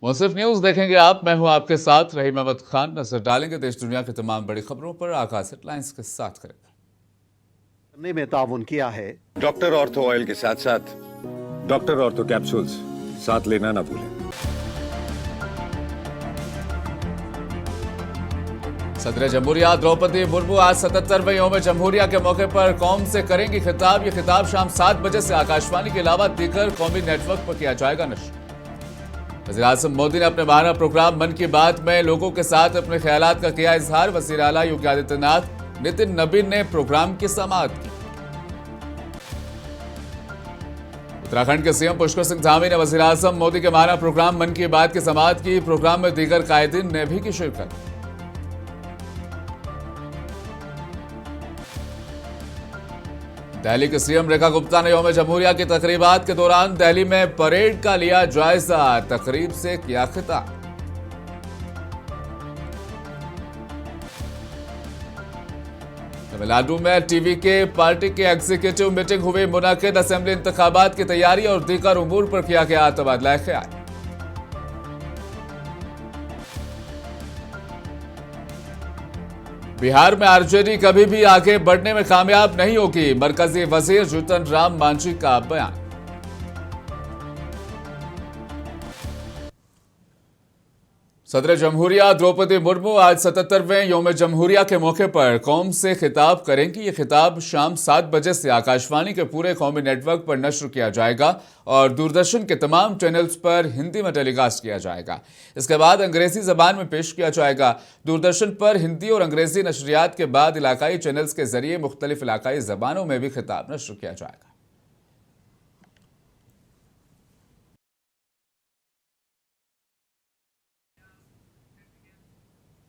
मुंसिफ news देखेंगे आप। मैं हूं आपके साथ रहीम अहमद खान। नजर डालेंगे देश दुनिया की तमाम बड़ी खबरों पर। आकाश हेडलाइंस के साथ करेंगे। करने में ताउन किया है डॉक्टर ऑर्थो ऑयल के साथ साथ डॉक्टर ऑर्थो कैप्सूल्स साथ लेना ना भूलें। सदर जमहूरिया द्रौपदी मुर्मू आज 77वें यौम जमहूरिया के मौके पर कौम से करेंगी खिताब। ये खिताब शाम 7 बजे से आकाशवाणी के अलावा दीगर कौमी नेटवर्क पर किया जाएगा नश्र। वज़ीर आज़म मोदी ने अपने माहाना प्रोग्राम मन की बात में लोगों के साथ अपने ख्यालात का किया इजहार। वज़ीर आला योगी आदित्यनाथ, नितिन नबीन ने प्रोग्राम की समाअत की। उत्तराखंड के सीएम पुष्कर सिंह धामी ने वज़ीर आज़म मोदी के माहाना प्रोग्राम मन की बात की समाअत की। प्रोग्राम में दीगर कायदीन ने भी की शिरकत। दिल्ली के सीएम रेखा गुप्ता ने यौम जमहूरिया की तकरीबात के दौरान दिल्ली में परेड का लिया जायजा। तकरीब से किया खिताब। तमिलनाडु में टीवी के पार्टी की एग्जीक्यूटिव मीटिंग हुई मुनक्किद। असेंबली इंतखाबात की तैयारी और दीगर उमूर पर किया गया तबादला ख्याल। बिहार में आरजेडी कभी भी आगे बढ़ने में कामयाब नहीं होगी। मरकजी वजीर जीतन राम मांझी का बयान। सदर जमहूरिया द्रौपदी मुर्मू आज 77वें यौम जमहूरिया के मौके पर कौम से खिताब करेंगी। ये खिताब शाम 7 बजे से आकाशवाणी के पूरे कौमी नेटवर्क पर नश्र किया जाएगा और दूरदर्शन के तमाम चैनल्स पर हिंदी में टेलीकास्ट किया जाएगा। इसके बाद अंग्रेजी जबान में पेश किया जाएगा। दूरदर्शन पर हिंदी और अंग्रेजी नशरियात के बाद इलाकाई चैनल्स के जरिए मुख्तलिफ इलाकाई जबानों में भी खिताब नश्र किया जाएगा।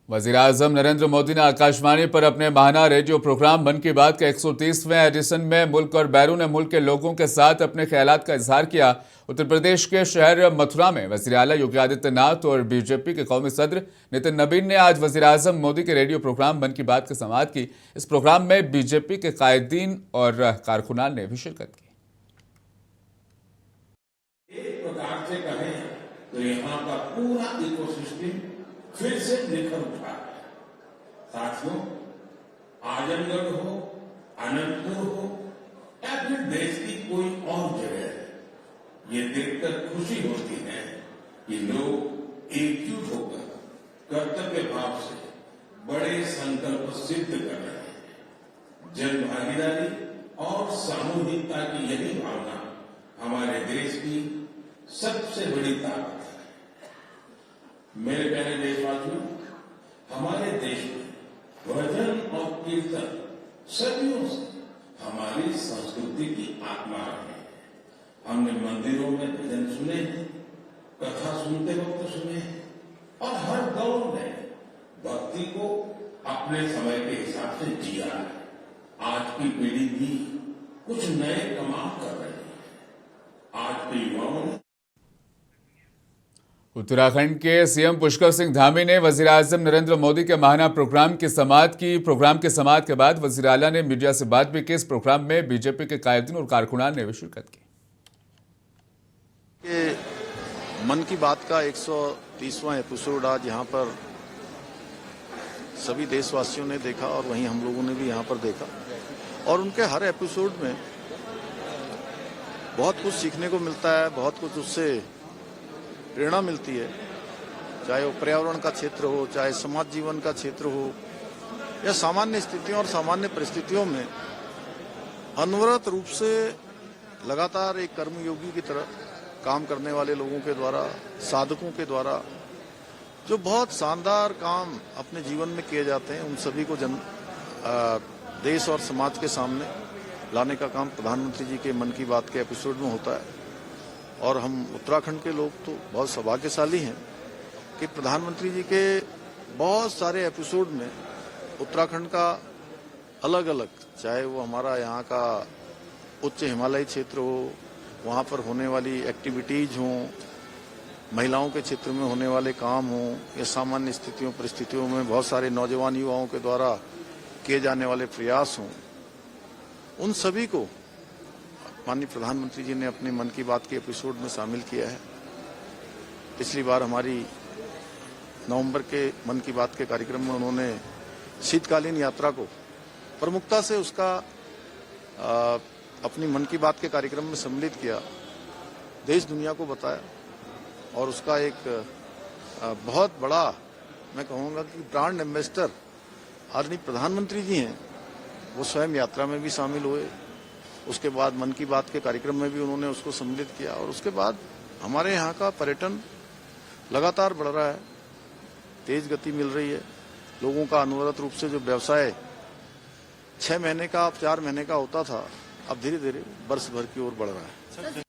वज़ीर आज़म नरेंद्र मोदी ने आकाशवाणी पर अपने माहाना रेडियो प्रोग्राम मन की बात के 130वें एडिशन में मुल्क और बैरून मुल्क के लोगों के साथ अपने ख्यालात का इजहार किया। उत्तर प्रदेश के शहर मथुरा में वज़ीर आला योगी आदित्यनाथ और बीजेपी के कौमी सदर नितिन नबीन ने आज वज़ीर आज़म मोदी के रेडियो प्रोग्राम मन की बात की समाअत की। इस प्रोग्राम में बीजेपी के कायदीन और कारकुनान ने भी शिरकत की। एक प्रकार से कहें तो यहाँ का पूरा इकोसिस्टम फिर से निखर उठा है। साथियों, आजमगढ़ हो, अनंतपुर हो या फिर देश की कोई और जगह है, ये देखकर खुशी होती है कि लोग एकजुट होकर कर्तव्य भाव से बड़े संकल्प सिद्ध कर रहे हैं। जन भागीदारी और सामूहिकता की यही भावना हमारे देश की सबसे बड़ी ताकत है। मेरे प्यारे देशवासियों, हमारे देश में भजन और कीर्तन सदियों से हमारी संस्कृति की आत्मा रहे हैं। हमने मंदिरों में भजन सुने हैं, कथा सुनते वक्त सुने हैं और हर दौर में भक्ति को अपने समय के हिसाब से जिया है। आज की पीढ़ी भी कुछ नए कमाल कर रही है। आज के युवाओं ने उत्तराखंड के सीएम पुष्कर सिंह धामी ने वज़ीर आज़म नरेंद्र मोदी के माहाना प्रोग्राम की समाअत की। प्रोग्राम की समाअत के बाद वज़ीर आला ने मीडिया से बात भी की। इस प्रोग्राम में बीजेपी के कायदीन और कारकुनान ने भी शिरकत की। मन की बात का 130वां एपिसोड आज यहाँ पर सभी देशवासियों ने देखा और वहीं हम लोगों ने भी यहाँ पर देखा और उनके हर एपिसोड में बहुत कुछ सीखने को मिलता है, बहुत कुछ उससे प्रेरणा मिलती है। चाहे वो पर्यावरण का क्षेत्र हो, चाहे समाज जीवन का क्षेत्र हो या सामान्य स्थितियों और सामान्य परिस्थितियों में अनवरत रूप से लगातार एक कर्मयोगी की तरह काम करने वाले लोगों के द्वारा, साधकों के द्वारा जो बहुत शानदार काम अपने जीवन में किए जाते हैं, उन सभी को देश और समाज के सामने लाने का काम प्रधानमंत्री जी के मन की बात के एपिसोड में होता है। और हम उत्तराखंड के लोग तो बहुत सौभाग्यशाली हैं कि प्रधानमंत्री जी के बहुत सारे एपिसोड में उत्तराखंड का अलग अलग, चाहे वो हमारा यहाँ का उच्च हिमालयी क्षेत्र हो, वहाँ पर होने वाली एक्टिविटीज हों, महिलाओं के क्षेत्र में होने वाले काम हों या सामान्य स्थितियों परिस्थितियों में बहुत सारे नौजवान युवाओं के द्वारा किए जाने वाले प्रयास हों, उन सभी को माननीय प्रधानमंत्री जी ने अपने मन की बात के एपिसोड में शामिल किया है। पिछली बार हमारी नवंबर के मन की बात के कार्यक्रम में उन्होंने शीतकालीन यात्रा को प्रमुखता से उसका अपनी मन की बात के कार्यक्रम में सम्मिलित किया, देश दुनिया को बताया और उसका एक बहुत बड़ा मैं कहूँगा कि ब्रांड एम्बेसडर आदरणीय प्रधानमंत्री जी हैं, वो स्वयं यात्रा में भी शामिल हुए। उसके बाद मन की बात के कार्यक्रम में भी उन्होंने उसको सम्मिलित किया और उसके बाद हमारे यहाँ का पर्यटन लगातार बढ़ रहा है, तेज गति मिल रही है। लोगों का अनवरत रूप से जो व्यवसाय 6 महीने का 4 महीने का होता था, अब धीरे धीरे वर्ष भर की ओर बढ़ रहा है।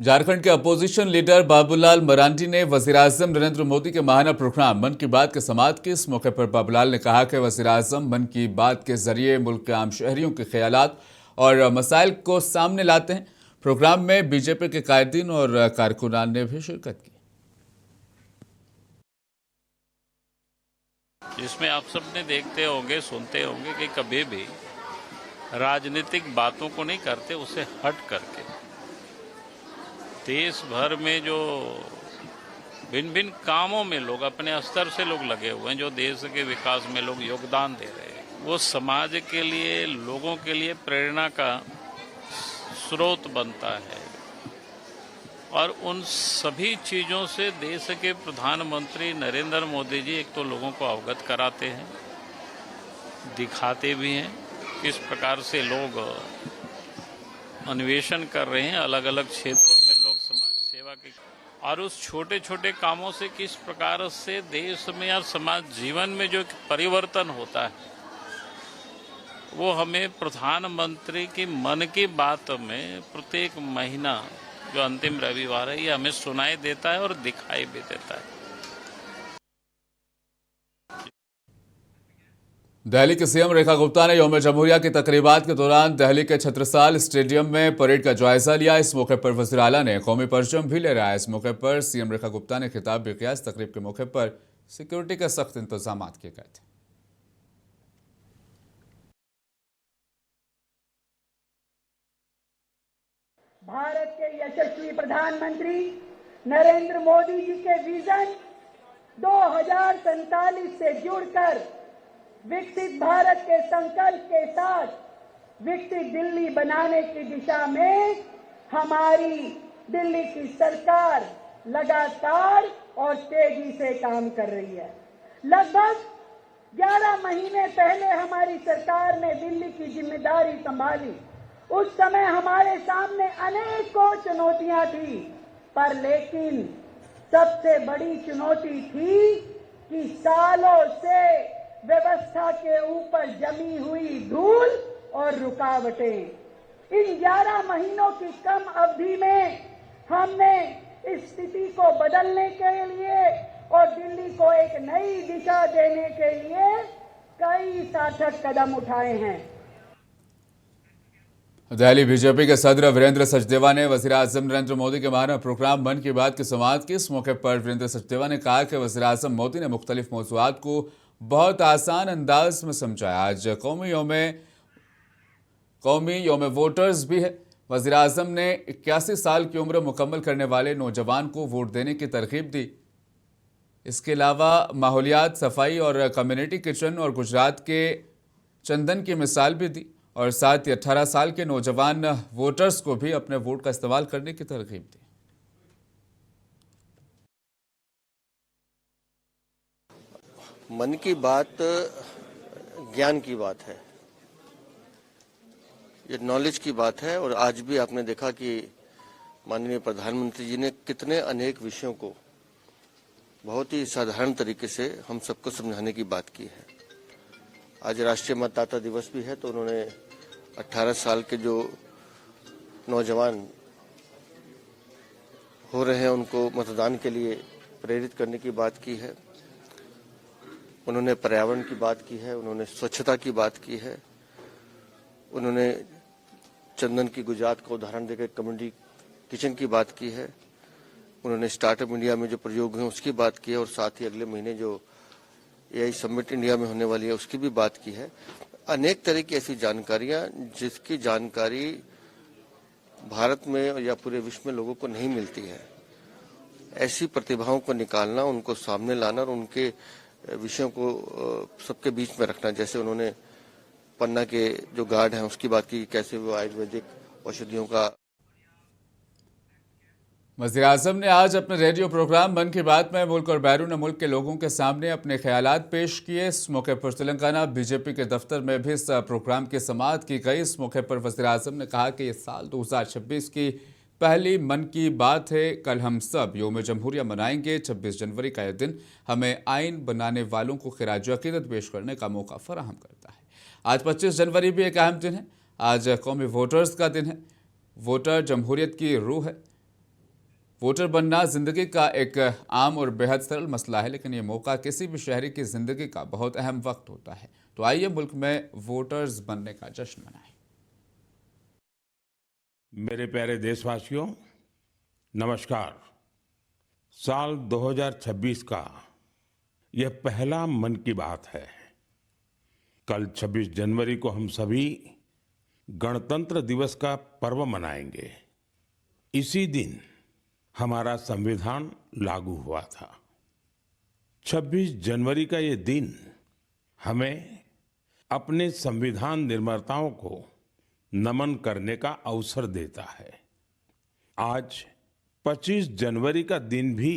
झारखंड के अपोजिशन लीडर बाबूलाल मरांडी ने वजीर-ए-आजम नरेंद्र मोदी के माहाना प्रोग्राम मन की बात के समाप्त की। इस मौके पर बाबूलाल ने कहा कि वजीर-ए-आजम मन की बात के जरिए मुल्क के आम शहरियों के ख्यालात और मसाइल को सामने लाते हैं। प्रोग्राम में बीजेपी के कायदीन और कारकुनान ने भी शिरकत की, जिसमें आप सबने देखते होंगे, सुनते होंगे कि कभी भी राजनीतिक बातों को नहीं करते, उसे हट करके देश भर में जो भिन्न भिन्न कामों में लोग अपने स्तर से लोग लगे हुए हैं, जो देश के विकास में लोग योगदान दे रहे हैं, वो समाज के लिए, लोगों के लिए प्रेरणा का स्रोत बनता है। और उन सभी चीजों से देश के प्रधानमंत्री नरेंद्र मोदी जी एक तो लोगों को अवगत कराते हैं, दिखाते भी हैं किस प्रकार से लोग अन्वेषण कर रहे हैं अलग अलग क्षेत्रों में, लोग समाज सेवा के, और उस छोटे छोटे कामों से किस प्रकार से देश में और समाज जीवन में जो परिवर्तन होता है, वो हमें प्रधानमंत्री की मन की बात में प्रत्येक महीना जो अंतिम रविवार है, ये हमें सुनाई देता है और दिखाई भी देता है। दिल्ली के सीएम रेखा गुप्ता ने यौम जमहूरिया की तकरीबात के दौरान दिल्ली के छत्रसाल स्टेडियम में परेड का जायजा लिया। इस मौके पर वज़ीर आला ने कौमी परचम भी लहराया। इस मौके पर सीएम रेखा गुप्ता ने खिताब भी किया। इस तकरीब के मौके पर सिक्योरिटी के सख्त इंतजाम किए गए थे। भारत के यशस्वी प्रधानमंत्री नरेंद्र मोदी जी के विजन 2047 से जुड़कर विकसित भारत के संकल्प के साथ विकसित दिल्ली बनाने की दिशा में हमारी दिल्ली की सरकार लगातार और तेजी से काम कर रही है। लगभग 11 महीने पहले हमारी सरकार ने दिल्ली की जिम्मेदारी संभाली। उस समय हमारे सामने अनेकों चुनौतियां थी, पर लेकिन सबसे बड़ी चुनौती थी कि सालों से व्यवस्था के ऊपर जमी हुई धूल और रुकावटें। इन 11 महीनों की कम अवधि में हमने इस स्थिति को बदलने के लिए और दिल्ली को एक नई दिशा देने के लिए कई सार्थक कदम उठाए हैं। दिल्ली बीजेपी के सदर वीरेंद्र सचदेवा ने वज़ीर-ए-आज़म नरेंद्र मोदी के माहाना प्रोग्राम मन की बात की समाप्त की। इस मौके पर वीरेंद्र सचदेवा ने कहा कि वज़ीर-ए-आज़म मोदी ने मुख्तलिफ मौज़ूआत को बहुत आसान अंदाज में समझाया। आज कौमी योम वोटर्स भी है। वज़ीर-ए-आज़म ने 81 साल की उम्र मुकम्मल करने वाले नौजवान को वोट देने की तरगीब दी। इसके अलावा माहौलियात, सफाई और कम्युनिटी किचन और गुजरात के चंदन की मिसाल भी दी और साथ ही 18 साल के नौजवान वोटर्स को भी अपने वोट का इस्तेमाल करने की तरगीब दी। मन की बात ज्ञान की बात है, ये नॉलेज की बात है। और आज भी आपने देखा कि माननीय प्रधानमंत्री जी ने कितने अनेक विषयों को बहुत ही साधारण तरीके से हम सबको समझाने की बात की है। आज राष्ट्रीय मतदाता दिवस भी है, तो उन्होंने 18 साल के जो नौजवान हो रहे हैं उनको मतदान के लिए प्रेरित करने की बात की है। उन्होंने पर्यावरण की बात की है, उन्होंने स्वच्छता की बात की है, उन्होंने चंदन की गुजरात का उदाहरण देकर कम्युनिटी किचन की बात की है, उन्होंने स्टार्टअप इंडिया में जो प्रयोग हुए उसकी बात की है और साथ ही अगले महीने जो एआई समिट इंडिया में होने वाली है उसकी भी बात की है। अनेक तरह की ऐसी जानकारियां जिसकी जानकारी भारत में या पूरे विश्व में लोगों को नहीं मिलती है। ऐसी प्रतिभाओं को निकालना, उनको सामने लाना और उनके विषयों को सबके बीच में रखना। जैसे उन्होंने पन्ना के जो गार्ड हैं उसकी बात की, कैसे वो आयुर्वेदिक औषधियों का। वज़ीर-ए-आज़म ने आज अपने रेडियो प्रोग्राम मन की बात में मुल्क और बैरून मुल्क के लोगों के सामने अपने ख्यालात पेश किए। इस मौके पर तेलंगाना बीजेपी के दफ्तर में भी इस प्रोग्राम की समाअत की गई। इस मौके पर वज़ीर-ए-आज़म ने कहा कि ये साल 2026 की पहली मन की बात है। कल हम सब योम जमहूरिया मनाएंगे। 26 जनवरी का यह दिन हमें आइन बनाने वालों को खिराज अकीदत पेश करने का मौका फराहम करता है। आज 25 जनवरी भी एक अहम दिन है। आज कौमी वोटर्स का दिन है। वोटर जमहूरियत की रूह है। वोटर बनना जिंदगी का एक आम और बेहद सरल मसला है, लेकिन ये मौका किसी भी शहरी की जिंदगी का बहुत अहम वक्त होता है। तो आइए मुल्क में वोटर्स बनने का जश्न मनाएं। मेरे प्यारे देशवासियों, नमस्कार। साल 2026 का यह पहला मन की बात है। कल 26 जनवरी को हम सभी गणतंत्र दिवस का पर्व मनाएंगे। इसी दिन हमारा संविधान लागू हुआ था। 26 जनवरी का ये दिन हमें अपने संविधान निर्माताओं को नमन करने का अवसर देता है। आज 25 जनवरी का दिन भी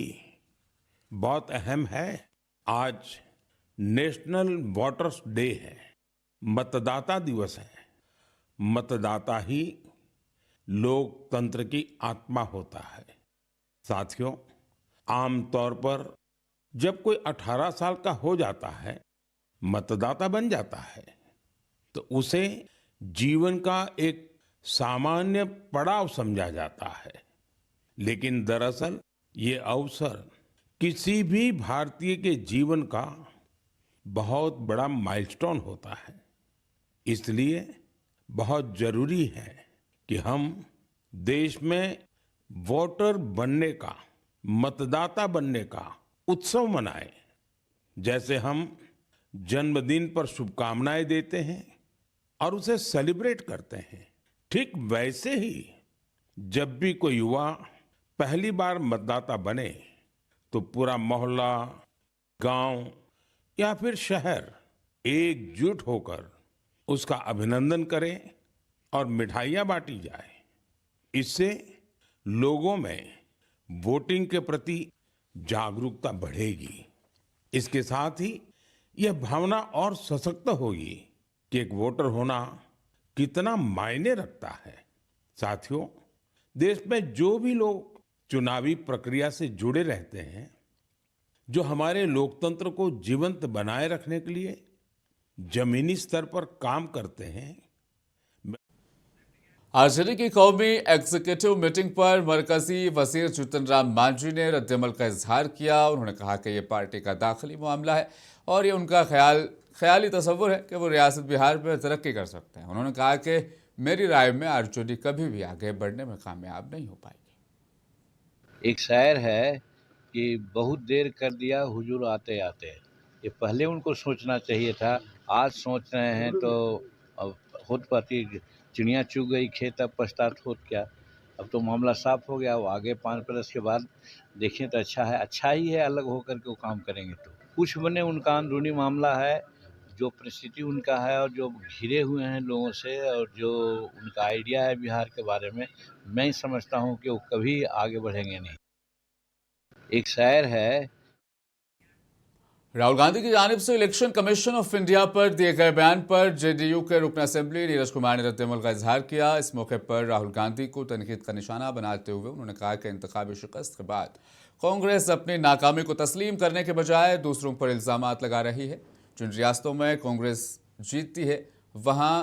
बहुत अहम है। आज नेशनल वोटर्स डे है, मतदाता दिवस है। मतदाता ही लोकतंत्र की आत्मा होता है। साथियों, आमतौर पर जब कोई 18 साल का हो जाता है, मतदाता बन जाता है, तो उसे जीवन का एक सामान्य पड़ाव समझा जाता है। लेकिन दरअसल ये अवसर किसी भी भारतीय के जीवन का बहुत बड़ा माइलस्टोन होता है। इसलिए बहुत जरूरी है कि हम देश में वोटर बनने का, मतदाता बनने का उत्सव मनाएं। जैसे हम जन्मदिन पर शुभकामनाएं देते हैं और उसे सेलिब्रेट करते हैं, ठीक वैसे ही जब भी कोई युवा पहली बार मतदाता बने तो पूरा मोहल्ला, गांव या फिर शहर एकजुट होकर उसका अभिनंदन करे और मिठाइयां बांटी जाए। इससे लोगों में वोटिंग के प्रति जागरूकता बढ़ेगी। इसके साथ ही यह भावना और सशक्त होगी कि एक वोटर होना कितना मायने रखता है। साथियों, देश में जो भी लोग चुनावी प्रक्रिया से जुड़े रहते हैं, जो हमारे लोकतंत्र को जीवंत बनाए रखने के लिए जमीनी स्तर पर काम करते हैं। आरजेडी की कौमी एग्जीक्यूटिव मीटिंग पर मरकजी वजीर जीतन राम मांझी ने रद्दमल का इजहार किया। उन्होंने कहा कि यह पार्टी का दाखिली मामला है और ये उनका ख्याली तस्वुर है कि वो रियासत बिहार में तरक्की कर सकते हैं। उन्होंने कहा कि मेरी राय में आरजेडी कभी भी आगे बढ़ने में कामयाब नहीं हो पाएगी। एक शायर है कि बहुत देर कर दिया हुजूर आते आते। ये पहले उनको सोचना चाहिए था। आज सोच रहे हैं तो अब खुद पाती चिड़िया चुग गई खेत, अब पछतात होत क्या। अब तो मामला साफ हो गया। वो आगे 5 बरस के बाद देखें तो अच्छा है, अच्छा ही है। अलग होकर के वो काम करेंगे तो कुछ बने। उनका अंदरूनी मामला है, जो परिस्थिति उनका है और जो घिरे हुए हैं लोगों से और जो उनका आइडिया है बिहार के बारे में, मैं समझता हूँ कि वो कभी आगे बढ़ेंगे नहीं। एक शायर है। राहुल गांधी की जानिब से इलेक्शन कमीशन ऑफ इंडिया पर दिए गए बयान पर जेडीयू के रुकन असेंबली नीरज कुमार ने रद्दमल का इजहार किया। इस मौके पर राहुल गांधी को तनकीद का निशाना बनाते हुए उन्होंने कहा कि इंतखाबी शिकस्त के बाद कांग्रेस अपनी नाकामी को तस्लीम करने के बजाय दूसरों पर इल्जामात लगा रही है। जिन रियासतों में कांग्रेस जीतती है वहां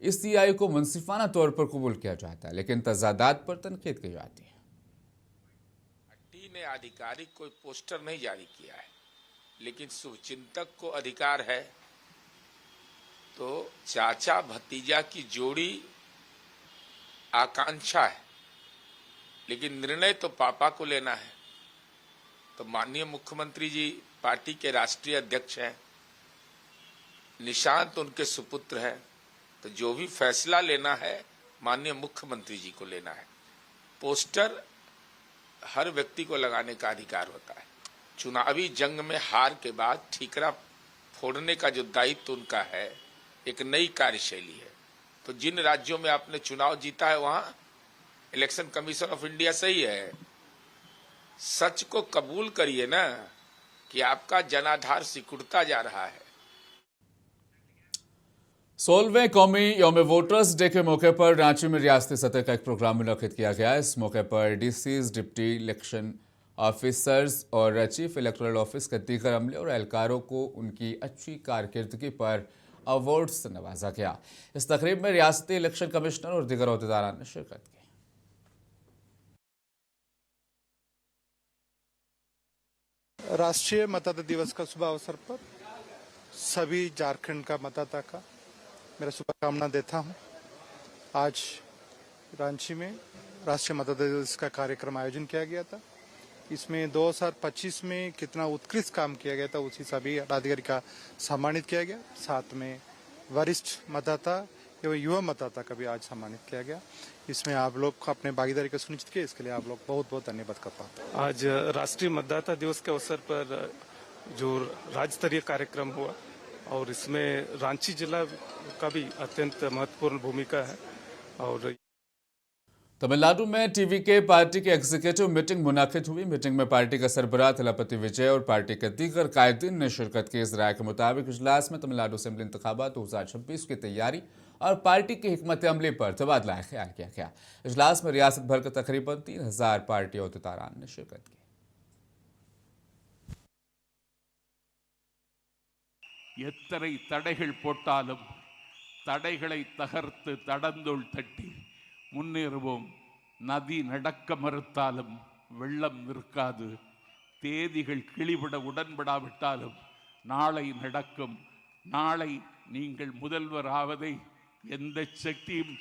ईसीआई को मुनसिफाना तौर पर कबूल किया जाता है, लेकिन तजादात पर तनकीद की जाती है। पार्टी ने आधिकारिक कोई पोस्टर नहीं जारी किया है, लेकिन शुभचिंतक को अधिकार है। तो चाचा भतीजा की जोड़ी आकांक्षा है, लेकिन निर्णय तो पापा को लेना है। तो माननीय मुख्यमंत्री जी पार्टी के राष्ट्रीय अध्यक्ष हैं, निशांत उनके सुपुत्र हैं। तो जो भी फैसला लेना है माननीय मुख्यमंत्री जी को लेना है। पोस्टर हर व्यक्ति को लगाने का अधिकार होता है। चुनावी जंग में हार के बाद ठीकरा फोड़ने का जो दायित्व उनका है, एक नई कार्यशैली है। तो जिन राज्यों में आपने चुनाव जीता है वहां इलेक्शन कमीशन ऑफ इंडिया सही है। सच को कबूल करिए ना कि आपका जनाधार सिकुड़ता जा रहा है। 16वें कौमी यौम वोटर्स डे के मौके पर रांची में रियासती सतह का एक प्रोग्राम मुनक्किद किया गया। इस मौके पर डीसीज, डिप्टी इलेक्शन ऑफिसर्स और चीफ इलेक्टोरल ऑफिस के दीगर अमले और एहलकारों को उनकी अच्छी कारकर्दगी पर अवार्ड से नवाजा गया। इस तकरीब में रियासती इलेक्शन कमिश्नर और दीगर अहदेदारान ने शिरकत की। राष्ट्रीय मतदाता दिवस का शुभ अवसर पर सभी झारखंड का मतदाता का मेरा शुभकामना देता हूं। आज रांची में राष्ट्रीय मतदाता दिवस का कार्यक्रम आयोजन किया गया था। इसमें 2025 में कितना उत्कृष्ट काम किया गया था उसी सभी अधिकारी का सम्मानित किया गया। साथ में वरिष्ठ मतदाता एवं युवा मतदाता का भी आज सम्मानित किया गया। इसमें आप लोग अपने भागीदारी को सुनिश्चित किया, इसके लिए आप लोग बहुत बहुत धन्यवाद करता हूँ। आज राष्ट्रीय मतदाता दिवस के अवसर पर जो राज्य स्तरीय कार्यक्रम हुआ और इसमें रांची जिला का भी अत्यंत महत्वपूर्ण भूमिका है। और तमिलनाडु में टीवीके पार्टी की एग्जीक्यूटिव मीटिंग मुनाकिद हुई। मीटिंग में पार्टी का सरबराह थलापति विजय और पार्टी के दीगर कायदीन ने शिरकत की। इस राय के मुताबिक इजलास में तमिलनाडु असेंबली इंतखाबात 2026 की तैयारी और पार्टी की हिकमत अमली पर तबादला ख्याल किया गया। इजलास में रियासत भर के तकरीबन 3000 पार्टी अहदेदारान ने शिरकत की। எத்தனை தடைகள் போட்டாலும் தடைகளை தகர்த்து தடந்தோள் தட்டி முன்னேறுவோம். நதி நடக்க மறுத்தாலும் வெள்ளம் நிற்காது. தேதிகள் கிளிவிட உடன்படாவிட்டாலும் நாளை நடக்கும். நாளை நீங்கள் முதல்வர் ஆவதை எந்த சக்தியும்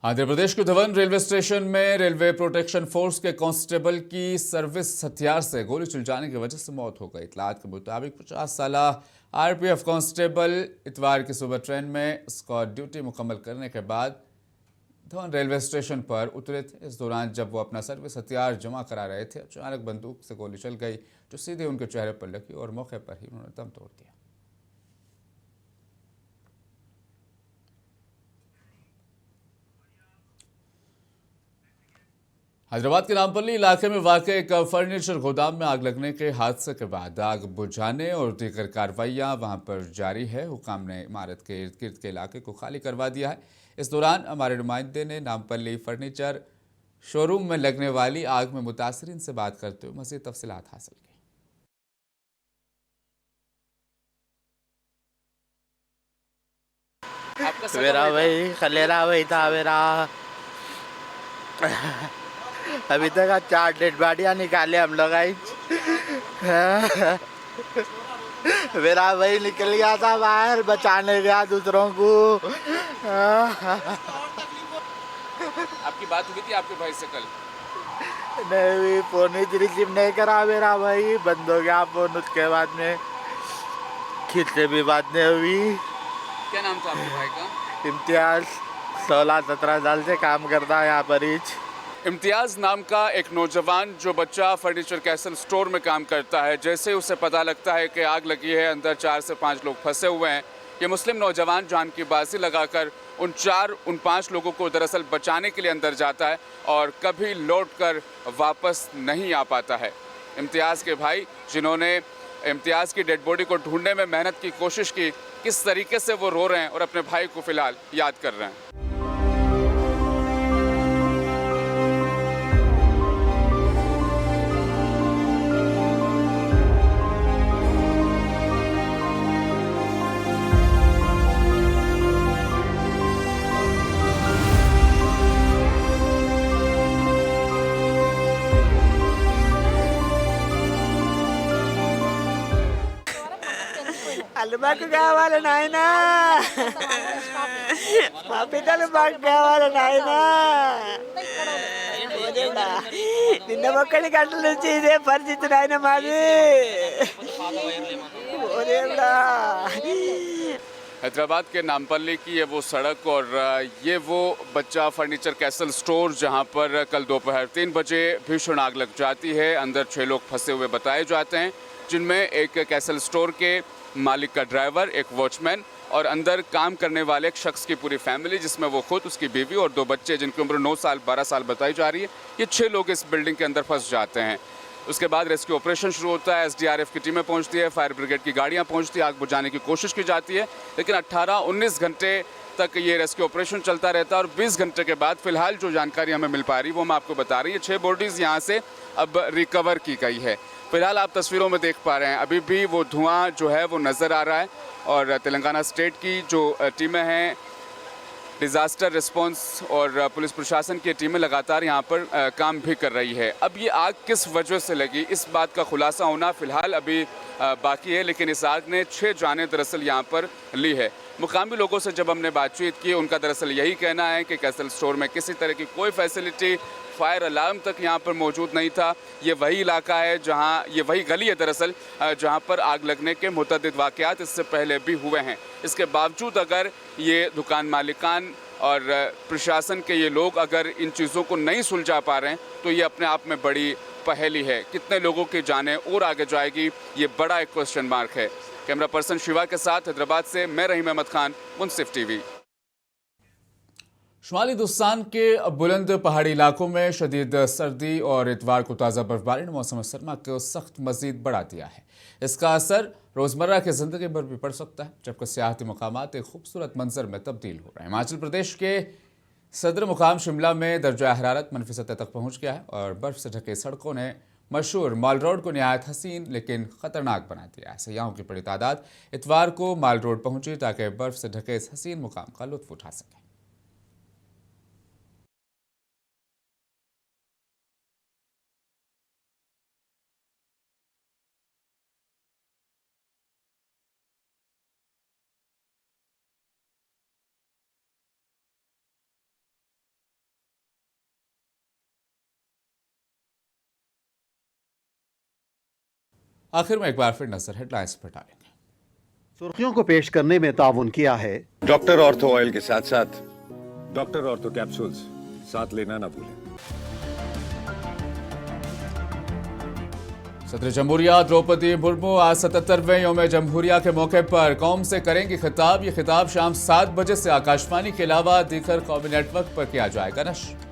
आंध्र प्रदेश के धवन रेलवे स्टेशन में रेलवे प्रोटेक्शन फोर्स के कांस्टेबल की सर्विस हथियार से गोली चल जाने की वजह से मौत हो गई। इतलात के मुताबिक 50 साल आरपीएफ कांस्टेबल इतवार की सुबह ट्रेन में स्कॉट ड्यूटी मुकम्मल करने के बाद धवन रेलवे स्टेशन पर उतरे थे। इस दौरान जब वो अपना सर्विस हथियार जमा करा रहे थे, अचानक बंदूक से गोली चल गई जो सीधे उनके चेहरे पर लगी और मौके पर ही उन्होंने दम तोड़ दिया। हैदराबाद के नामपल्ली इलाके में वाक़ एक फर्नीचर गोदाम में आग लगने के हादसे के बाद आग बुझाने और दीगर कार्रवाइयाँ वहां पर जारी है। हुकाम ने इमारत के इर्द गिर्द के इलाके को खाली करवा दिया है। इस दौरान हमारे नुमाइंदे ने नामपल्ली फर्नीचर शोरूम में लगने वाली आग में मुतासरीन से बात करते हुए मज़ीद तफसीलात हासिल की। मेरा भाई खलेरा भाई था मेरा। अभी तक 4 डेड बॉडियाँ निकाले हम लोग। मेरा भाई निकल गया था बाहर, बचाने गया दूसरों को। आपकी बात हुई थी आपके भाई से कल? नहीं, फोन ही रिसीव नहीं करा मेरा भाई, बंद हो गया फोन। उसके बाद में किससे भी बात नहीं हुई। क्या नाम था आपके भाई का? इम्तियाज। 16-17 साल से काम करता है यहाँ पर ही। इम्तियाज नाम का एक नौजवान जो बच्चा फर्नीचर कैसल स्टोर में काम करता है, जैसे उसे पता लगता है कि आग लगी है, अंदर 4 से 5 लोग फंसे हुए हैं, ये मुस्लिम नौजवान जान की बाजी लगाकर उन 5 लोगों को दरअसल बचाने के लिए अंदर जाता है और कभी लौट कर वापस नहीं आ पाता है। इम्तियाज़ के भाई जिन्होंने इम्तियाज़ की डेड बॉडी को ढूंढने में मेहनत की कोशिश की, किस तरीके से वो रो रहे हैं और अपने भाई को फिलहाल याद कर रहे हैं। మాకు కావాలి నాయనా, మా పిల్లలు మాకు కావాలి నాయనా. నిన్న ఒక్కడి గంటల నుంచి ఇదే పరిస్థితి నాయన మాది. हैदराबाद के नामपल्ली की ये वो सड़क और ये वो बच्चा फर्नीचर कैसल स्टोर जहां पर कल दोपहर 3 बजे भीषण आग लग जाती है। अंदर 6 लोग फंसे हुए बताए जाते हैं, जिनमें एक कैसल स्टोर के मालिक का ड्राइवर, एक वॉचमैन और अंदर काम करने वाले एक शख्स की पूरी फैमिली, जिसमें वो खुद, उसकी बीवी और 2 बच्चे जिनकी उम्र 9 साल 12 साल बताई जा रही है। ये 6 लोग इस बिल्डिंग के अंदर फंस जाते हैं। उसके बाद रेस्क्यू ऑपरेशन शुरू होता है। एसडीआरएफ की टीमें पहुंचती है, फायर ब्रिगेड की गाड़ियां पहुंचती है, आग बुझाने की कोशिश की जाती है, लेकिन 18-19 घंटे तक ये रेस्क्यू ऑपरेशन चलता रहता है और 20 घंटे के बाद फिलहाल जो जानकारी हमें मिल पा रही है वो मैं आपको बता रही है। 6 बॉडीज़ यहाँ से अब रिकवर की गई है। फिलहाल आप तस्वीरों में देख पा रहे हैं अभी भी वो धुआं जो है वो नज़र आ रहा है और तेलंगाना स्टेट की जो टीमें हैं, डिज़ास्टर रिस्पांस और पुलिस प्रशासन की टीमें लगातार यहाँ पर काम भी कर रही है। अब ये आग किस वजह से लगी, इस बात का खुलासा होना फ़िलहाल अभी बाकी है, लेकिन इस आग ने 6 जानें दरअसल यहाँ पर ली है। मुकामी लोगों से जब हमने बातचीत की, उनका दरअसल यही कहना है कि कैसल स्टोर में किसी तरह की कोई फैसिलिटी, फायर अलार्म तक यहाँ पर मौजूद नहीं था। ये वही इलाका है जहाँ, ये वही गली है दरअसल जहाँ पर आग लगने के मुतअद्दिद वाक़यात इससे पहले भी हुए हैं। इसके बावजूद अगर ये दुकान मालिकान और प्रशासन के ये लोग अगर इन चीज़ों को नहीं सुलझा पा रहे हैं तो ये अपने आप में बड़ी पहेली है। कितने लोगों की जानें और आगे जाएगी, ये बड़ा एक क्वेश्चन मार्क है। कैमरा पर्सन शिवा के साथ हैदराबाद से मैं रहीम अहमद खान, मुंसिफ टीवी। शुमाली हिंदुस्तान के बुलंद पहाड़ी इलाकों में शदीद सर्दी और इतवार को ताज़ा बर्फबारी ने मौसम सरमा को सख्त मजीद बढ़ा दिया है। इसका असर रोज़मर्रा की ज़िंदगी पर भी पड़ सकता है, जबकि सियाहती मकामात एक खूबसूरत मंजर में तब्दील हो रहे हैं। हिमाचल प्रदेश के सदर मुकाम शिमला में दर्जा हरारत -, तक पहुँच गया है और बर्फ़ से ढके सड़कों ने मशहूर माल रोड को नहायत हसीन लेकिन ख़तरनाक बना दिया है। सयाहों की बड़ी तादाद इतवार को माल रोड पहुँची ताकि बर्फ़ से ढके इस हसीन मुकाम का लुत्फ़ उठा सकें। आखिर में एक बार फिर नजर हेडलाइंस पर डालेंगे। सुर्खियों को पेश करने में ताउन किया है डॉक्टर ऑर्थो ऑयल के साथ साथ डॉक्टर ऑर्थो कैप्सूल्स साथ लेना ना भूलें। सदर जमहूरिया द्रौपदी मुर्मू आज 77वें यौम जमहूरिया के मौके पर कौम से करेंगी खिताब। ये खिताब शाम 7 बजे से आकाशवाणी के अलावा दीगर कौमी नेटवर्क पर किया जाएगा नश्र।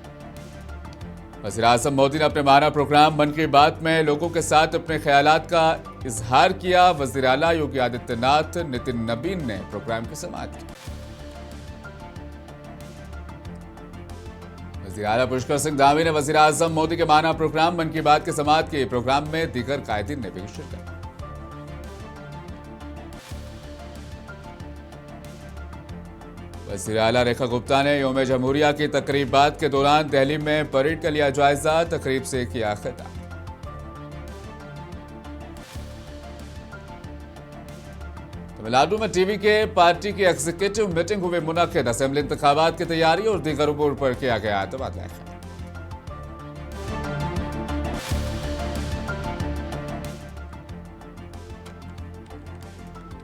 वज़ीर-ए-आज़म मोदी ने अपने माना प्रोग्राम मन की बात में लोगों के साथ अपने ख्यालात का इजहार किया। वज़ीर आला योगी आदित्यनाथ, नितिन नबीन ने प्रोग्राम की समाअत की। वज़ीर आला पुष्कर सिंह धामी ने वज़ीर-ए-आज़म मोदी के माना प्रोग्राम मन की बात की समाअत की। प्रोग्राम में दीगर कायदीन ने भी शिरकत। वज़ीर आला रेखा गुप्ता ने यौम जमहूरिया की तकरीबात के दौरान दिल्ली में परेड का लिया जायजा। तकरीब से किया खिताब। तमिलनाडु में टीवी के पार्टी की एग्जीक्यूटिव मीटिंग हुई मुनक्किद। असेंबली इंतखाबात की तैयारी और दीगर उमूर पर किया गया तबादला ख्याल।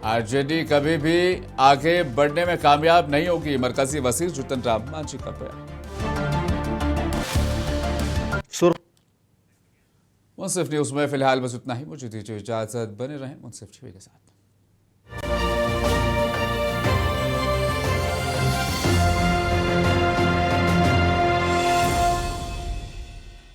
आरजेडी कभी भी आगे बढ़ने में कामयाब नहीं होगी, मरकजी वज़ीर जुतन राम मांझी का बयान। मुंसिफ न्यूज में फिलहाल बस इतना ही। मुझे दीजिए इजाजत, बने रहें मुंसिफ टीवी के साथ।